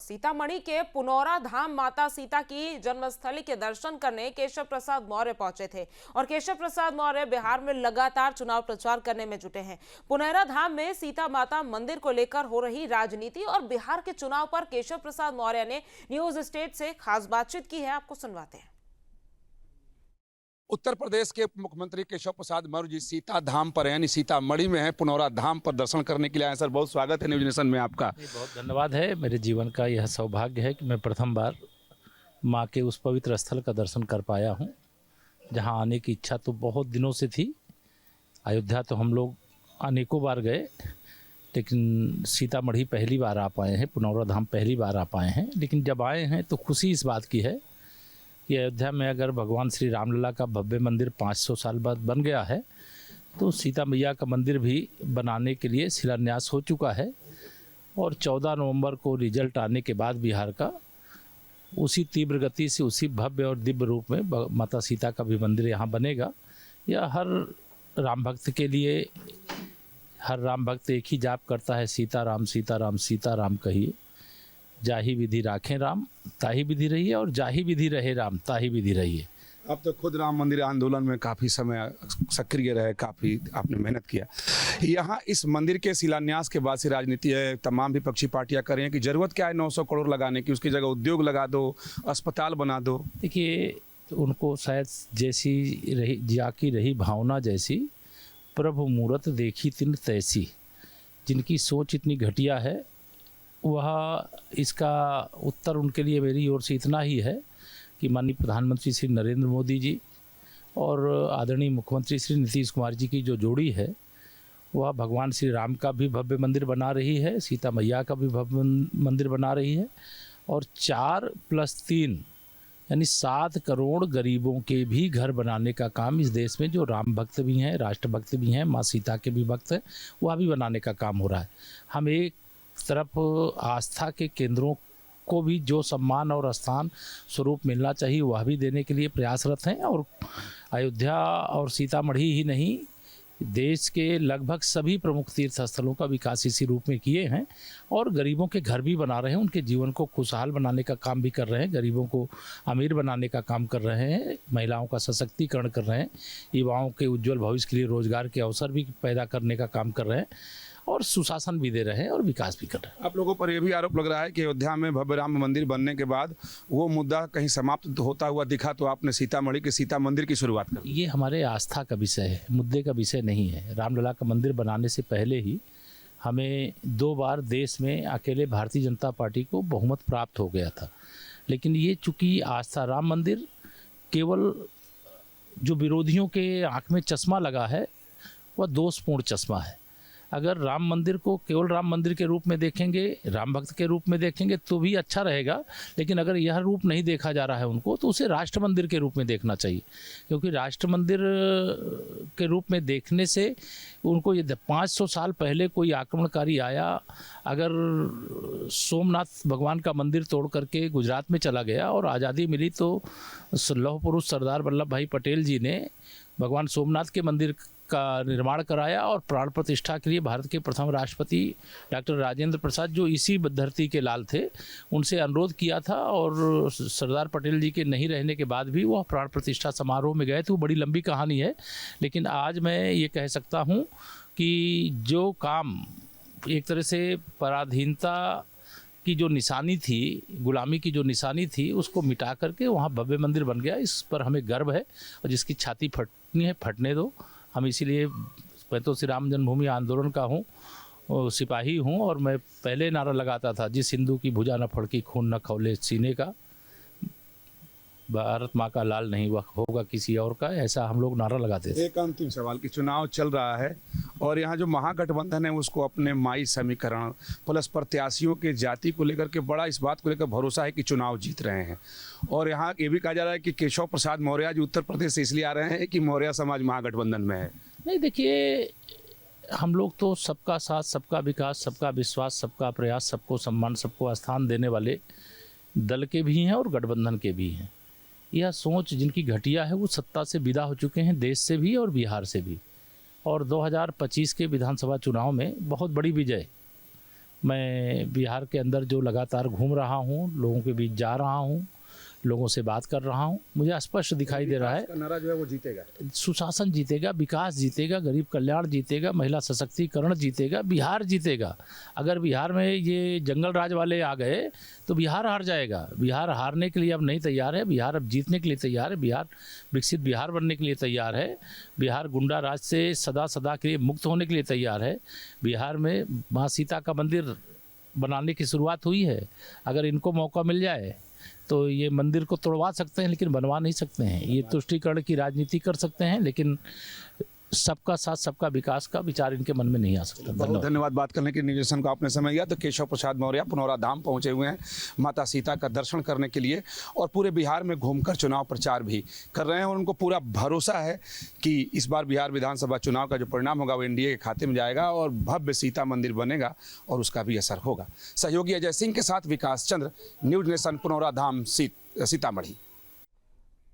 सीतामढ़ी के पुनौरा धाम माता सीता की जन्मस्थली के दर्शन करने केशव प्रसाद मौर्य पहुंचे थे और केशव प्रसाद मौर्य बिहार में लगातार चुनाव प्रचार करने में जुटे हैं। पुनौरा धाम में सीता माता मंदिर को लेकर हो रही राजनीति और बिहार के चुनाव पर केशव प्रसाद मौर्य ने न्यूज स्टेट से खास बातचीत की है, आपको सुनवाते हैं। उत्तर प्रदेश के मुख्यमंत्री केशव प्रसाद मौर्य जी सीता धाम पर यानी सीतामढ़ी में है, पुनौरा धाम पर दर्शन करने के लिए आए। सर, बहुत स्वागत है न्यूज नेशन में आपका। बहुत धन्यवाद है। मेरे जीवन का यह सौभाग्य है कि मैं प्रथम बार माँ के उस पवित्र स्थल का दर्शन कर पाया हूँ, जहाँ आने की इच्छा तो बहुत दिनों से थी। अयोध्या तो हम लोग अनेकों बार गए, लेकिन सीतामढ़ी पहली बार आ पाए हैं, पुनौरा धाम पहली बार आ पाए हैं। लेकिन जब आए हैं तो खुशी इस बात की है कि अयोध्या में अगर भगवान श्री रामलला का भव्य मंदिर 500 साल बाद बन गया है, तो सीता मैया का मंदिर भी बनाने के लिए शिलान्यास हो चुका है। और 14 नवंबर को रिजल्ट आने के बाद बिहार का उसी तीव्र गति से उसी भव्य और दिव्य रूप में माता सीता का भी मंदिर यहाँ बनेगा। यह हर राम भक्त के लिए, हर राम भक्त एक ही जाप करता है, सीताराम सीताराम सीताराम कहिए, जाही विधि राखें राम ताही विधि रहिए, और जाही विधि रहे राम ताही विधि रहिए। अब तो खुद राम मंदिर आंदोलन में काफ़ी समय सक्रिय रहे, काफ़ी आपने मेहनत किया। यहाँ इस मंदिर के शिलान्यास के बाद से राजनीति है, तमाम विपक्षी पार्टियां कर रही हैं कि ज़रूरत क्या है 900 करोड़ लगाने की, उसकी जगह उद्योग लगा दो, अस्पताल बना दो। देखिए, उनको शायद जैसी रही जाकी रही भावना जैसी, प्रभु मूरत देखी तिन तैसी, जिनकी सोच इतनी घटिया है, वह इसका उत्तर उनके लिए मेरी ओर से इतना ही है कि माननीय प्रधानमंत्री श्री नरेंद्र मोदी जी और आदरणीय मुख्यमंत्री श्री नीतीश कुमार जी की जो जोड़ी है, वह भगवान श्री राम का भी भव्य मंदिर बना रही है, सीता मैया का भी भव्य मंदिर बना रही है, और 4+3 यानी 7 करोड़ गरीबों के भी घर बनाने का काम इस देश में, जो राम भक्त भी हैं, राष्ट्रभक्त भी हैं, माँ सीता के भी भक्त हैं, वह भी बनाने का काम हो रहा है। हम एक तरफ आस्था के केंद्रों को भी जो सम्मान और स्थान स्वरूप मिलना चाहिए वह भी देने के लिए प्रयासरत हैं, और अयोध्या और सीतामढ़ी ही नहीं, देश के लगभग सभी प्रमुख तीर्थ स्थलों का विकास इसी रूप में किए हैं, और गरीबों के घर भी बना रहे हैं, उनके जीवन को खुशहाल बनाने का काम भी कर रहे हैं, गरीबों को अमीर बनाने का काम कर रहे हैं, महिलाओं का सशक्तिकरण कर रहे हैं, युवाओं के उज्जवल भविष्य के लिए रोजगार के अवसर भी पैदा करने का काम कर रहे हैं, और सुशासन भी दे रहे हैं और विकास भी कर रहे हैं। आप लोगों पर यह भी आरोप लग रहा है कि अयोध्या में भव्य राम मंदिर बनने के बाद वो मुद्दा कहीं समाप्त होता हुआ दिखा, तो आपने सीतामढ़ी के सीता मंदिर की शुरुआत कर। ये हमारे आस्था का विषय है, मुद्दे का विषय नहीं है। रामलला का मंदिर बनाने से पहले ही हमें 2 बार देश में अकेले भारतीय जनता पार्टी को बहुमत प्राप्त हो गया था। लेकिन ये चूँकि आस्था, राम मंदिर केवल जो विरोधियों के आँख में चश्मा लगा है, वह दोषपूर्ण चश्मा है। अगर राम मंदिर को केवल राम मंदिर के रूप में देखेंगे, राम भक्त के रूप में देखेंगे तो भी अच्छा रहेगा, लेकिन अगर यह रूप नहीं देखा जा रहा है उनको, तो उसे राष्ट्र मंदिर के रूप में देखना चाहिए। क्योंकि राष्ट्र मंदिर के रूप में देखने से उनको ये 500 साल पहले कोई आक्रमणकारी आया, अगर सोमनाथ भगवान का मंदिर तोड़ करके गुजरात में चला गया और आज़ादी मिली, तो लौह पुरुष सरदार वल्लभ भाई पटेल जी ने भगवान सोमनाथ के मंदिर का निर्माण कराया, और प्राण प्रतिष्ठा के लिए भारत के प्रथम राष्ट्रपति डॉक्टर राजेंद्र प्रसाद, जो इसी धरती के लाल थे, उनसे अनुरोध किया था, और सरदार पटेल जी के नहीं रहने के बाद भी वह प्राण प्रतिष्ठा समारोह में गए थे। वो बड़ी लंबी कहानी है, लेकिन आज मैं ये कह सकता हूँ कि जो काम एक तरह से पराधीनता की जो निशानी थी, गुलामी की जो निशानी थी, उसको मिटा करके वहाँ भव्य मंदिर बन गया। इस पर हमें गर्व है, और जिसकी छाती फटनी है फटने दो। हम इसीलिए, मैं तो श्री राम जन्मभूमि आंदोलन का हूँ, सिपाही हूँ, और मैं पहले नारा लगाता था, जिस हिंदू की भुजा न फड़की खून न खौले सीने का, भारत माँ का लाल नहीं वह होगा किसी और का, ऐसा हम लोग नारा लगाते थे। एक अंतिम सवाल की, चुनाव चल रहा है और यहाँ जो महागठबंधन है उसको अपने माई समीकरण प्लस प्रत्याशियों के जाति को लेकर के बड़ा इस बात को लेकर भरोसा है कि चुनाव जीत रहे हैं, और यहाँ ये भी कहा जा रहा है कि केशव प्रसाद मौर्य जी उत्तर प्रदेश से इसलिए आ रहे हैं कि मौर्य समाज महागठबंधन में है। नहीं, देखिए, हम लोग तो सबका साथ, सबका विकास, सबका विश्वास, सबका प्रयास, सबको सम्मान, सबको स्थान देने वाले दल के भी हैं और गठबंधन के भी हैं। यह सोच जिनकी घटिया है वो सत्ता से विदा हो चुके हैं, देश से भी और बिहार से भी। और 2025 के विधानसभा चुनाव में बहुत बड़ी विजय मैं बिहार के अंदर जो लगातार घूम रहा हूँ, लोगों के बीच जा रहा हूँ, लोगों से बात कर रहा हूँ, मुझे स्पष्ट दिखाई दे रहा है का नारा जो है वो जीतेगा। सुशासन जीतेगा, विकास जीतेगा, गरीब कल्याण जीतेगा, महिला सशक्तिकरण जीतेगा, बिहार जीतेगा। अगर बिहार में ये जंगल राज वाले आ गए तो बिहार हार जाएगा। बिहार हारने के लिए अब नहीं तैयार है, बिहार अब जीतने के लिए तैयार है, बिहार विकसित बिहार बनने के लिए तैयार है, बिहार गुंडा राज से सदा सदा के लिए मुक्त होने के लिए तैयार है। बिहार में माँ सीता का मंदिर बनाने की शुरुआत हुई है। अगर इनको मौका मिल जाए तो ये मंदिर को तोड़वा सकते हैं, लेकिन बनवा नहीं सकते हैं। ये तुष्टीकरण की राजनीति कर सकते हैं, लेकिन सबका साथ सबका विकास का विचार इनके मन में नहीं आ सकता। बहुत धन्यवाद बात करने के निर्देशन का आपने समय दिया। तो केशव प्रसाद मौर्य पुनौरा धाम पहुंचे हुए हैं माता सीता का दर्शन करने के लिए और पूरे बिहार में घूमकर चुनाव प्रचार भी कर रहे हैं और उनको पूरा भरोसा है कि इस बार बिहार विधानसभा चुनाव का जो परिणाम होगा वो एनडीए के खाते में जाएगा और भव्य सीता मंदिर बनेगा और उसका भी असर होगा। सहयोगी अजय सिंह के साथ विकास चंद्र, न्यूज नेशन, पुनौरा धाम, सीतामढ़ी।